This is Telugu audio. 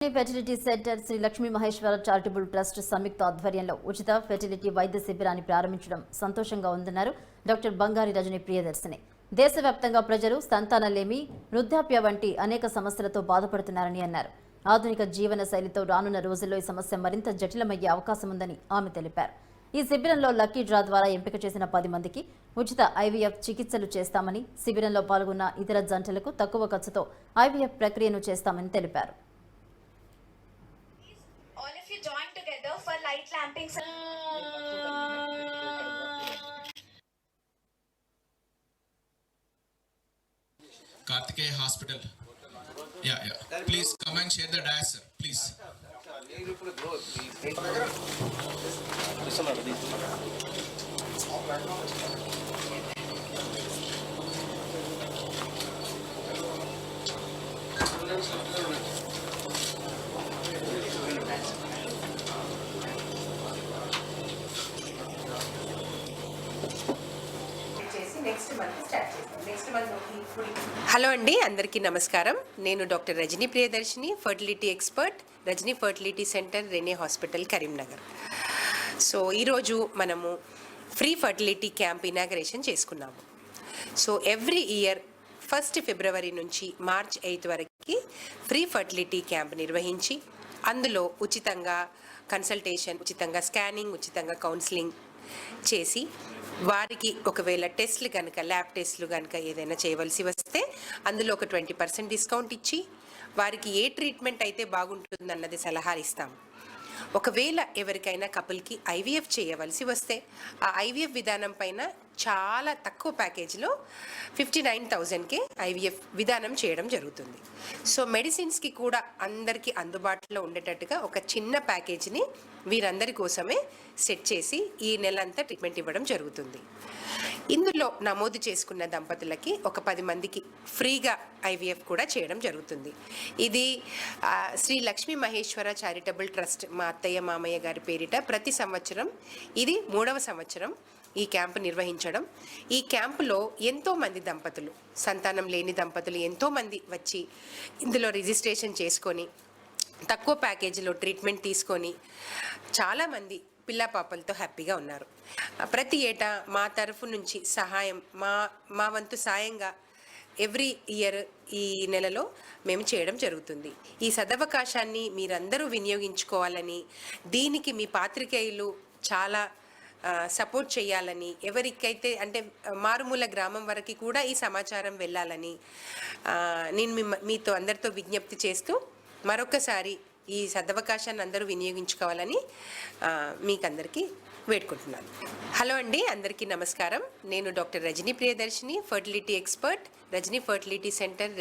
Fertility centre Sri Lakshmi Maheshwara charitable trust సంయుక్త ఆధ్వర్యంలో ఉచిత ఫెర్టిలిటీ వైద్య శిబిరాన్ని ప్రారంభించడం సంతోషంగా ఉందన్నారు డాక్టర్ బంగారి రజని ప్రియదర్శిని. దేశవ్యాప్తంగా ప్రజలు సంతానలేమి, వృద్ధాప్య వంటి అనేక సమస్యలతో బాధపడుతున్నారని అన్నారు. ఆధునిక జీవన శైలితో రానున్న రోజుల్లో ఈ సమస్య మరింత జటిలమయ్యే అవకాశం ఉందని ఆమె తెలిపారు. ఈ శిబిరంలో లక్కీ డ్రా ద్వారా ఎంపిక చేసిన 10 మందికి ఉచిత ఐవీఎఫ్ చికిత్సలు చేస్తామని, శిబిరంలో పాల్గొన్న ఇతర జంటలకు తక్కువ ఖర్చుతో ఐవీఎఫ్ ప్రక్రియను చేస్తామని తెలిపారు. Join together for light lamping. Karthikeya Hospital. Yeah. Please come and share the dice, sir. Please. Hello అండి, అందరికీ నమస్కారం. నేను doctor Rajani Priyadarshini, fertility expert, Rajani fertility centre, Rene hospital, Karimnagar. So ఈరోజు మనము ఫ్రీ ఫర్టిలిటీ క్యాంప్ ఇనాగరేషన్ చేసుకున్నాము. సో ఎవ్రీ ఇయర్ 1 ఫిబ్రవరి నుంచి మార్చ్ 8 వరకు ఫ్రీ ఫర్టిలిటీ క్యాంప్ నిర్వహించి అందులో ఉచితంగా కన్సల్టేషన్, ఉచితంగా స్కానింగ్, ఉచితంగా కౌన్సిలింగ్ చేసి వారికి ఒకవేళ టెస్ట్లు కనుక, ల్యాబ్ టెస్ట్లు కనుక ఏదైనా చేయవలసి వస్తే అందులో ఒక 20% డిస్కౌంట్ ఇచ్చి వారికి ఏ ట్రీట్మెంట్ అయితే బాగుంటుందన్నది సలహా ఇస్తాం. ఒకవేళ ఎవరికైనా కపుల్కి ఐవీఎఫ్ చేయవలసి వస్తే ఆ ఐవీఎఫ్ విధానం పైన చాలా తక్కువ ప్యాకేజీలో 59,000కే ఐవీఎఫ్ విధానం చేయడం జరుగుతుంది. సో మెడిసిన్స్కి కూడా అందరికీ అందుబాటులో ఉండేటట్టుగా ఒక చిన్న ప్యాకేజీని వీరందరి కోసమే సెట్ చేసి ఈ నెలంతా ట్రీట్మెంట్ ఇవ్వడం జరుగుతుంది. ఇందులో నమోదు చేసుకున్న దంపతులకి ఒక 10 మందికి ఫ్రీగా ఐవీఎఫ్ కూడా చేయడం జరుగుతుంది. ఇది శ్రీ లక్ష్మీ మహేశ్వర చారిటబుల్ ట్రస్ట్ మా అత్తయ్య మామయ్య గారి పేరిట ప్రతి సంవత్సరం ఇది 3వ సంవత్సరం ఈ క్యాంపు నిర్వహించడం. ఈ క్యాంపులో ఎంతోమంది దంపతులు, సంతానం లేని దంపతులు ఎంతోమంది వచ్చి ఇందులో రిజిస్ట్రేషన్ చేసుకొని తక్కువ ప్యాకేజీలో ట్రీట్మెంట్ తీసుకొని చాలామంది పిల్ల పాపలతో హ్యాపీగా ఉన్నారు. ప్రతి ఏటా మా తరఫు నుంచి సహాయం, మా వంతు సాయంగా ఎవ్రీ ఇయర్ ఈ నెలలో మేము చేయడం జరుగుతుంది. ఈ సదవకాశాన్ని మీరందరూ వినియోగించుకోవాలని, దీనికి మీ పాత్రికేయులు చాలా సపోర్ట్ చేయాలని, ఎవరికైతే అంటే మారుమూల గ్రామం వరకు కూడా ఈ సమాచారం వెళ్ళాలని నేను మీతో అందరితో విజ్ఞప్తి చేస్తూ మరొకసారి ఈ సదవకాశాన్ని అందరూ వినియోగించుకోవాలని మీకందరికీ వేడుకుంటున్నాను. హలో అండి, అందరికీ నమస్కారం. నేను doctor Rajani Priyadarshini, fertility expert, Rajani fertility centre.